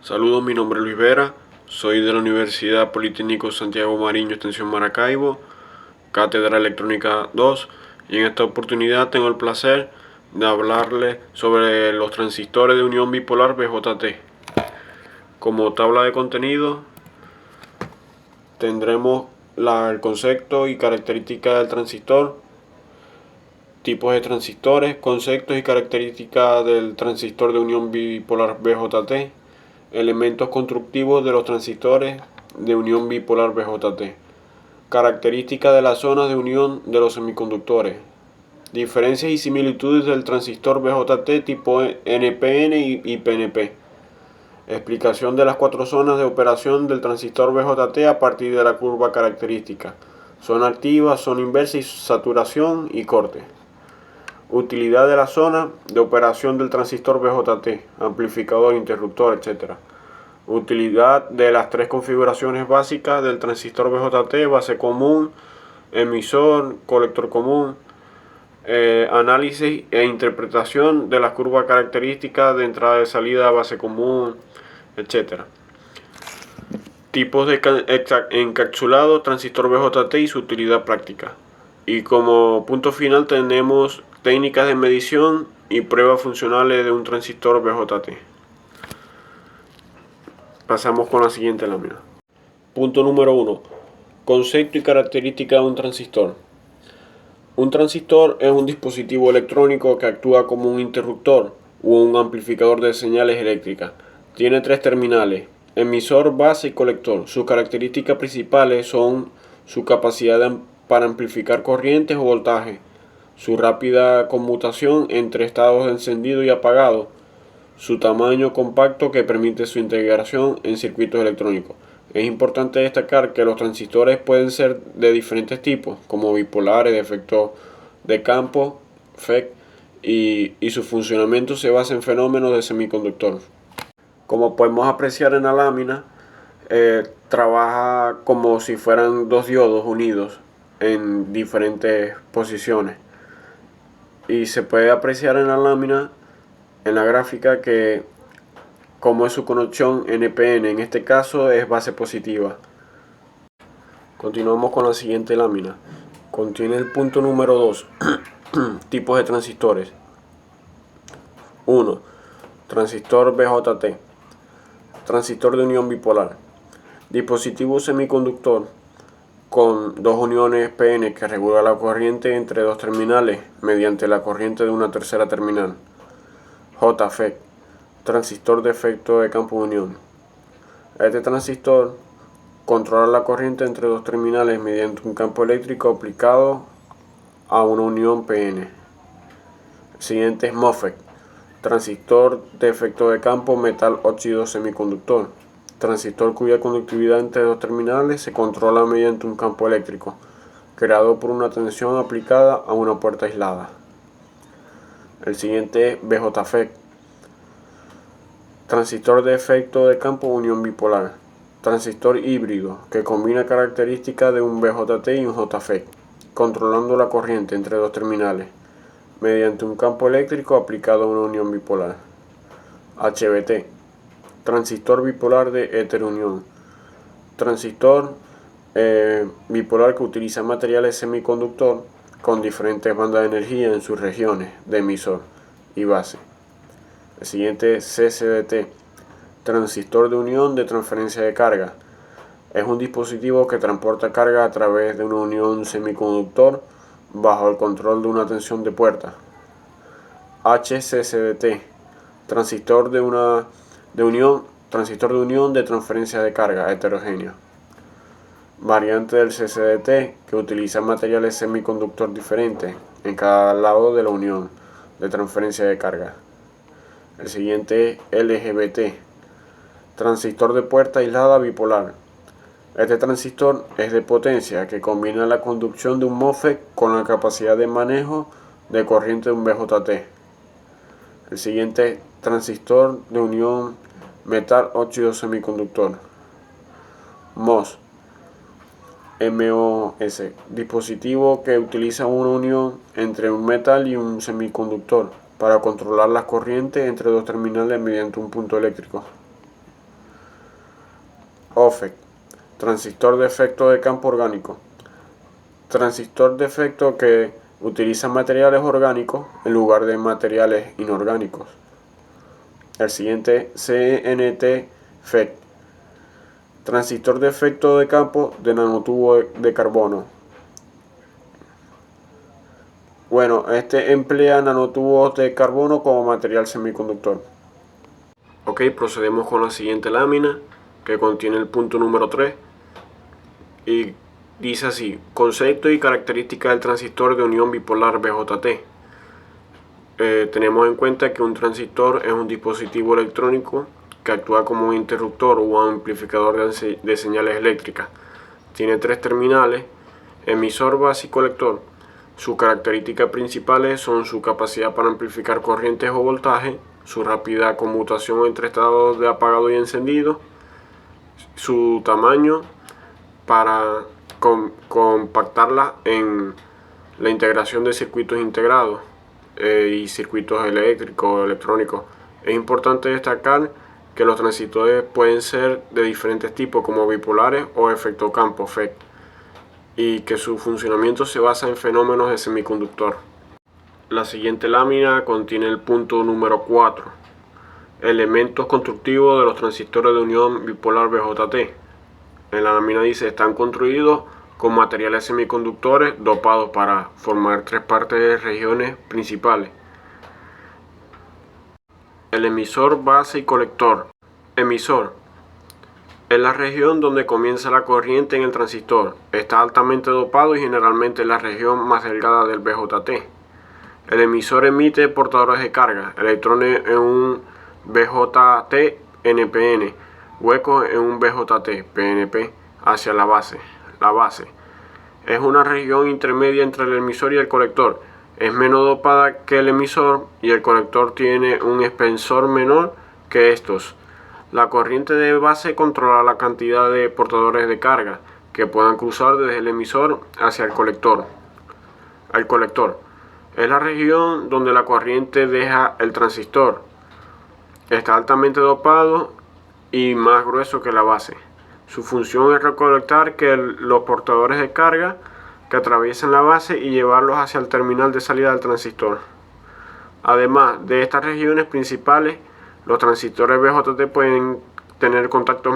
Saludos, mi nombre es Luis Vera, soy de la Universidad Politécnico Santiago Mariño, Extensión Maracaibo, Cátedra Electrónica 2, y en esta oportunidad tengo el placer de hablarles sobre los transistores de unión bipolar BJT. Como tabla de contenido tendremos el concepto y características del transistor, tipos de transistores, conceptos y características del transistor de unión bipolar BJT, elementos constructivos de los transistores de unión bipolar BJT, características de las zonas de unión de los semiconductores, diferencias y similitudes del transistor BJT tipo NPN y PNP, explicación de las cuatro zonas de operación del transistor BJT a partir de la curva característica, zona activa, zona inversa y saturación y corte. Utilidad de la zona de operación del transistor BJT, amplificador, interruptor, etc. Utilidad de las tres configuraciones básicas del transistor BJT: base común, emisor, colector común. Análisis e interpretación de las curvas características de entrada y salida, base común, etc. Tipos de encapsulado, transistor BJT y su utilidad práctica. Y como punto final tenemos técnicas de medición y pruebas funcionales de un transistor BJT. Pasamos con la siguiente lámina. Punto número 1. Concepto y característica de un transistor. Un transistor es un dispositivo electrónico que actúa como un interruptor o un amplificador de señales eléctricas. Tiene tres terminales: emisor, base y colector. Sus características principales son su capacidad para amplificar corrientes o voltaje, su rápida conmutación entre estados de encendido y apagado, su tamaño compacto que permite su integración en circuitos electrónicos. Es importante destacar que los transistores pueden ser de diferentes tipos, como bipolares, de efecto de campo, FET, y su funcionamiento se basa en fenómenos de semiconductor. Como podemos apreciar en la lámina, trabaja como si fueran dos diodos unidos en diferentes posiciones. Y se puede apreciar en la lámina, en la gráfica, que como es su conexión NPN, en este caso es base positiva. Continuamos con la siguiente lámina. Contiene el punto número 2. Tipos de transistores. 1. Transistor BJT. Transistor de unión bipolar. Dispositivo semiconductor con dos uniones PN que regula la corriente entre dos terminales mediante la corriente de una tercera terminal. JFET. Transistor de efecto de campo de unión. Este transistor controla la corriente entre dos terminales mediante un campo eléctrico aplicado a una unión PN. El siguiente es MOSFET. Transistor de efecto de campo metal óxido semiconductor. Transistor cuya conductividad entre dos terminales se controla mediante un campo eléctrico creado por una tensión aplicada a una puerta aislada. El siguiente es BJFET. Transistor de efecto de campo unión bipolar. Transistor híbrido que combina características de un BJT y un JFET, controlando la corriente entre dos terminales mediante un campo eléctrico aplicado a una unión bipolar. HBT. Transistor bipolar de heteronión. Transistor bipolar que utiliza materiales semiconductor con diferentes bandas de energía en sus regiones de emisor y base. El siguiente es CCDT. Transistor de unión de transferencia de carga. Es un dispositivo que transporta carga a través de una unión semiconductor bajo el control de una tensión de puerta. HCCDT. Transistor de unión de transferencia de carga heterogénea. Variante del CCDT que utiliza materiales semiconductor diferentes en cada lado de la unión de transferencia de carga. El siguiente es LGBT. Transistor de puerta aislada bipolar. Este transistor es de potencia que combina la conducción de un MOSFET con la capacidad de manejo de corriente de un BJT. El siguiente es transistor de unión metal óxido semiconductor. MOS. MOS. Dispositivo que utiliza una unión entre un metal y un semiconductor para controlar las corrientes entre dos terminales mediante un punto eléctrico. OFEC, transistor de efecto de campo orgánico. Transistor de efecto que utiliza materiales orgánicos en lugar de materiales inorgánicos. El siguiente, CNT-FET, transistor de efecto de campo de nanotubo de carbono. Bueno, este emplea nanotubos de carbono como material semiconductor. Ok, procedemos con la siguiente lámina que contiene el punto número 3 y dice así: concepto y características del transistor de unión bipolar BJT. Tenemos en cuenta que un transistor es un dispositivo electrónico que actúa como un interruptor o amplificador de señales eléctricas. Tiene 3 terminales: emisor, base y colector. Sus características principales son su capacidad para amplificar corrientes o voltaje, su rápida conmutación entre estados de apagado y encendido, su tamaño para compactarla en la integración de circuitos integrados y circuitos eléctricos o electrónicos. Es importante destacar que los transistores pueden ser de diferentes tipos, como bipolares o efecto campo FET, y que su funcionamiento se basa en fenómenos de semiconductor. La siguiente lámina contiene el punto número 4, elementos constructivos de los transistores de unión bipolar BJT. En la lámina dice: están construidos con materiales semiconductores dopados para formar 3 partes de regiones principales: el emisor, base y colector. Emisor es la región donde comienza la corriente en el transistor. Está altamente dopado y generalmente es la región más delgada del BJT. El emisor emite portadores de carga, electrones en un BJT NPN, huecos en un BJT PNP hacia la base. La base es una región intermedia entre el emisor y el colector. Es menos dopada que el emisor y el colector tiene un espesor menor que estos. La corriente de base controla la cantidad de portadores de carga que puedan cruzar desde el emisor hacia el colector. El colector es la región donde la corriente deja el transistor. Está altamente dopado y más grueso que la base. Su función es recolectar los portadores de carga que atraviesan la base y llevarlos hacia el terminal de salida del transistor. Además de estas regiones principales, los transistores BJT pueden tener contactos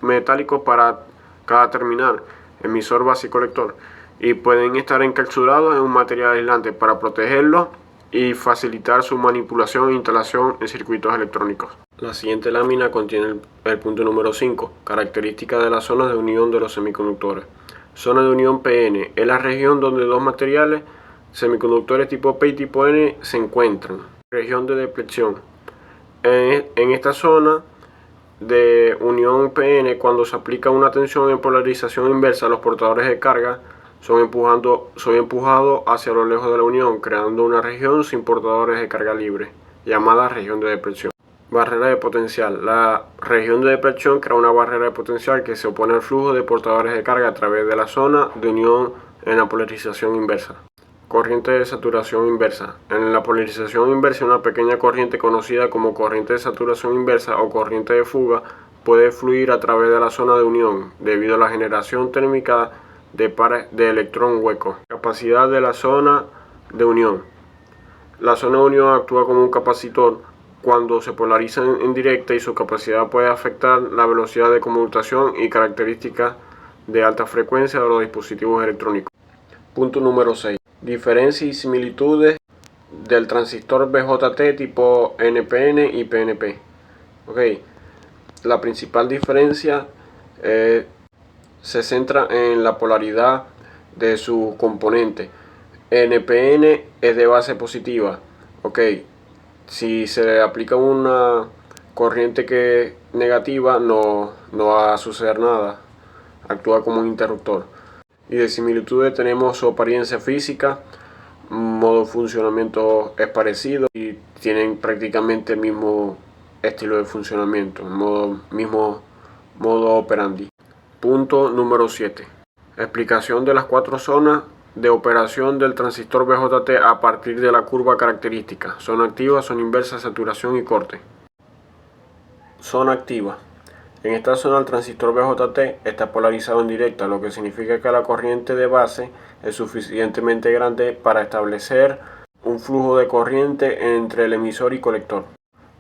metálicos para cada terminal, emisor, base y colector, y pueden estar encapsulados en un material aislante para protegerlos y facilitar su manipulación e instalación en circuitos electrónicos. La siguiente lámina contiene el punto número 5, características de las zonas de unión de los semiconductores. Zona de unión PN es la región donde dos materiales semiconductores tipo P y tipo N se encuentran. Región de depleción. En esta zona de unión PN, cuando se aplica una tensión en polarización inversa, los portadores de carga son empujados hacia lo lejos de la unión, creando una región sin portadores de carga libre, llamada región de depleción. Barrera de potencial. La región de depleción crea una barrera de potencial que se opone al flujo de portadores de carga a través de la zona de unión en la polarización inversa. Corriente de saturación inversa. En la polarización inversa, una pequeña corriente conocida como corriente de saturación inversa o corriente de fuga puede fluir a través de la zona de unión debido a la generación térmica de pares de electrón hueco. Capacidad de la zona de unión. La zona de unión actúa como un capacitor cuando se polariza en directa, y su capacidad puede afectar la velocidad de conmutación y características de alta frecuencia de los dispositivos electrónicos. Punto número 6. Diferencias y similitudes del transistor BJT tipo NPN y PNP. La principal diferencia se centra en la polaridad de su componente. NPN es de base positiva. Si se le aplica una corriente negativa, no va a suceder nada. Actúa como un interruptor. Y de similitudes tenemos su apariencia física, modo de funcionamiento es parecido y tienen prácticamente el mismo estilo de funcionamiento, mismo modo operandi. Punto número 7. Explicación de las 4 zonas de operación del transistor BJT a partir de la curva característica. Zona activa, zona inversa, saturación y corte. Zona activa. En esta zona el transistor BJT está polarizado en directa, lo que significa que la corriente de base es suficientemente grande para establecer un flujo de corriente entre el emisor y colector.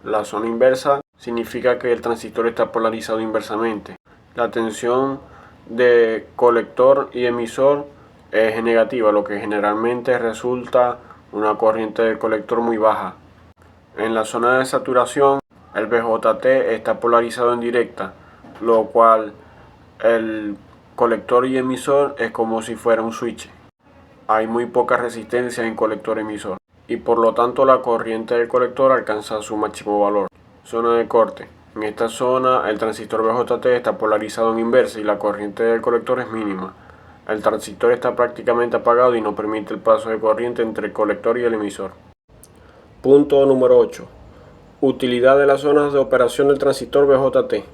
La zona inversa significa que el transistor está polarizado inversamente. La tensión de colector y emisor es negativa, lo que generalmente resulta una corriente del colector muy baja. En la zona de saturación, el BJT está polarizado en directa, lo cual el colector y emisor es como si fuera un switch. Hay muy poca resistencia en colector-emisor y por lo tanto la corriente del colector alcanza su máximo valor. Zona de corte. En esta zona el transistor BJT está polarizado en inversa y la corriente del colector es mínima. El transistor está prácticamente apagado y no permite el paso de corriente entre el colector y el emisor. Punto número 8. Utilidad de las zonas de operación del transistor BJT.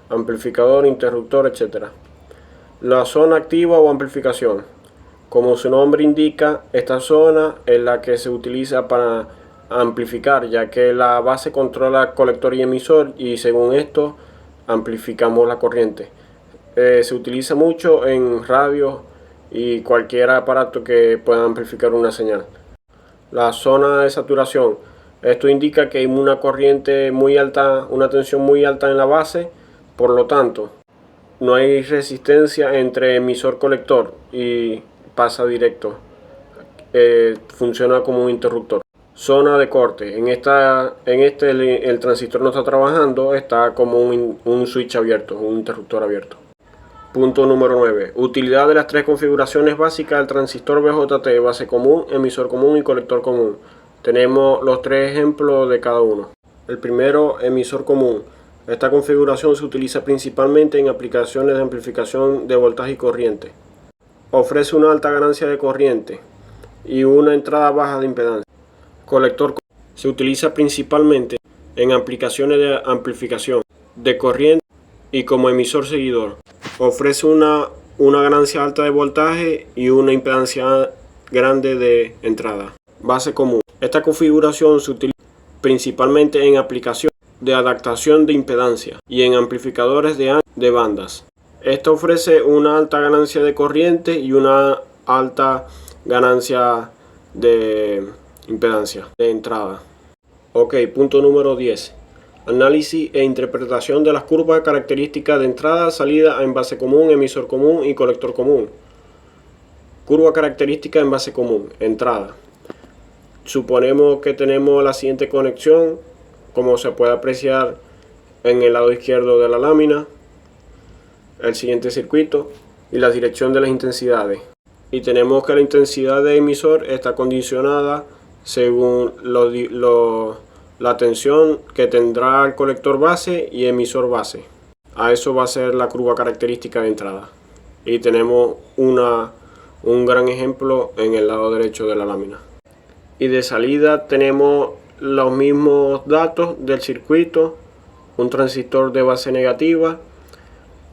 Amplificador, interruptor, etc. La zona activa o amplificación. Como su nombre indica, esta zona es la que se utiliza para amplificar, ya que la base controla colector y emisor y según esto amplificamos la corriente. Se utiliza mucho en radio y cualquier aparato que pueda amplificar una señal. La zona de saturación. Esto indica que hay una corriente muy alta, una tensión muy alta en la base, por lo tanto no hay resistencia entre emisor-colector y pasa directo. Funciona como un interruptor. Zona de corte. En este el transistor no está trabajando, está como un switch abierto, un interruptor abierto. Punto número 9. Utilidad de las tres configuraciones básicas del transistor BJT: base común, emisor común y colector común. Tenemos los tres ejemplos de cada uno. El primero, emisor común. Esta configuración se utiliza principalmente en aplicaciones de amplificación de voltaje y corriente. Ofrece una alta ganancia de corriente y una entrada baja de impedancia. Colector se utiliza principalmente en aplicaciones de amplificación de corriente y como emisor seguidor. Ofrece una ganancia alta de voltaje y una impedancia grande de entrada. Base común. Esta configuración se utiliza principalmente en aplicaciones de adaptación de impedancia y en amplificadores de bandas. Esto ofrece una alta ganancia de corriente y una alta ganancia de impedancia de entrada. Ok, punto número 10. Análisis e interpretación de las curvas características de entrada, salida en base común, emisor común y colector común. Curva característica en base común, entrada. Suponemos que tenemos la siguiente conexión, como se puede apreciar en el lado izquierdo de la lámina, el siguiente circuito y la dirección de las intensidades. Y tenemos que la intensidad de emisor está condicionada según la tensión que tendrá el colector base y emisor base. A eso va a ser la curva característica de entrada. Y tenemos un gran ejemplo en el lado derecho de la lámina. Y de salida tenemos los mismos datos del circuito, un transistor de base negativa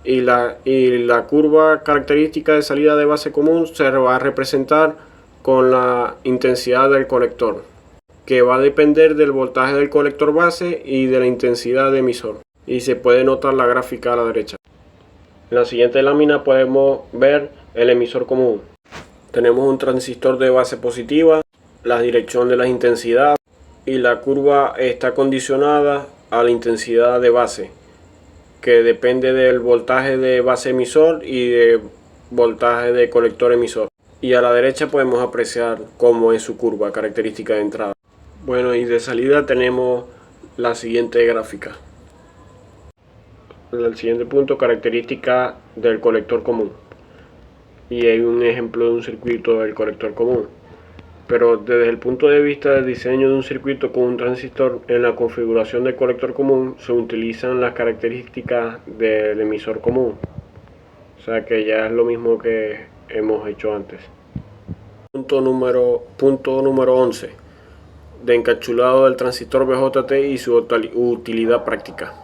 y la curva característica de salida de base común se va a representar con la intensidad del colector, que va a depender del voltaje del colector base y de la intensidad de emisor. Y se puede notar la gráfica a la derecha. En la siguiente lámina podemos ver el emisor común. Tenemos un transistor de base positiva, la dirección de la intensidad y la curva está condicionada a la intensidad de base, que depende del voltaje de base emisor y de voltaje de colector emisor. Y a la derecha podemos apreciar cómo es su curva característica de entrada. Bueno, y de salida tenemos la siguiente gráfica. El siguiente punto, característica del colector común. Y hay un ejemplo de un circuito del colector común. Pero desde el punto de vista del diseño de un circuito con un transistor, en la configuración del colector común se utilizan las características del emisor común. O sea que ya es lo mismo que hemos hecho antes. Punto número 11. De encapsulado del transistor BJT y su utilidad práctica.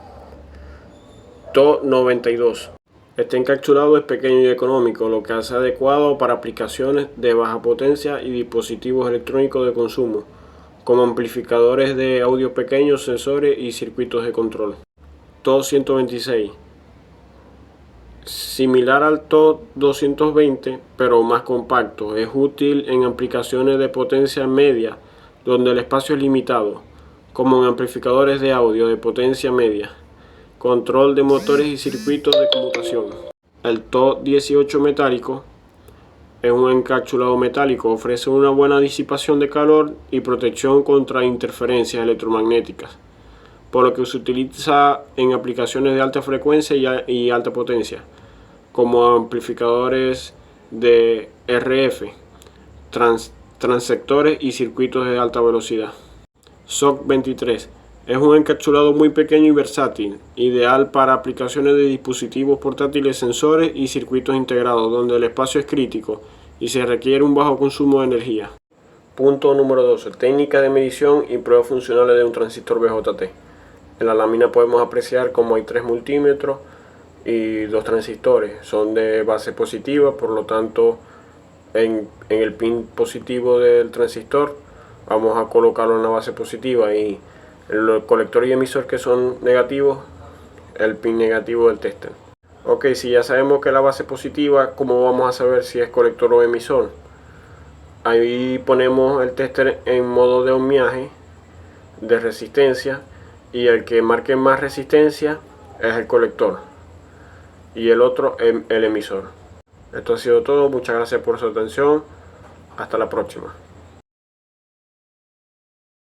TO 92. Este encapsulado es pequeño y económico, lo que hace adecuado para aplicaciones de baja potencia y dispositivos electrónicos de consumo, como amplificadores de audio pequeños, sensores y circuitos de control. TO 126. Similar al TO-220, pero más compacto. Es útil en aplicaciones de potencia media, donde el espacio es limitado, como en amplificadores de audio de potencia media, control de motores y circuitos de conmutación. El TO-18 metálico es un encapsulado metálico, ofrece una buena disipación de calor y protección contra interferencias electromagnéticas, por lo que se utiliza en aplicaciones de alta frecuencia y alta potencia, como amplificadores de RF, transectores y circuitos de alta velocidad. SOC 23 es un encapsulado muy pequeño y versátil, ideal para aplicaciones de dispositivos portátiles, sensores y circuitos integrados, donde el espacio es crítico y se requiere un bajo consumo de energía. Punto número 12. Técnica de medición y pruebas funcionales de un transistor BJT. En la lámina podemos apreciar cómo hay 3 multímetros y 2 transistores. Son de base positiva, por lo tanto en el pin positivo del transistor vamos a colocarlo en la base positiva, y en los colectores y emisor que son negativos, el pin negativo del tester. Ok, si ya sabemos que la base positiva, ¿cómo vamos a saber si es colector o emisor? Ahí ponemos el tester en modo de ohmiaje de resistencia, y el que marque más resistencia es el colector y el otro el emisor. Esto ha sido todo, muchas gracias por su atención, hasta la próxima.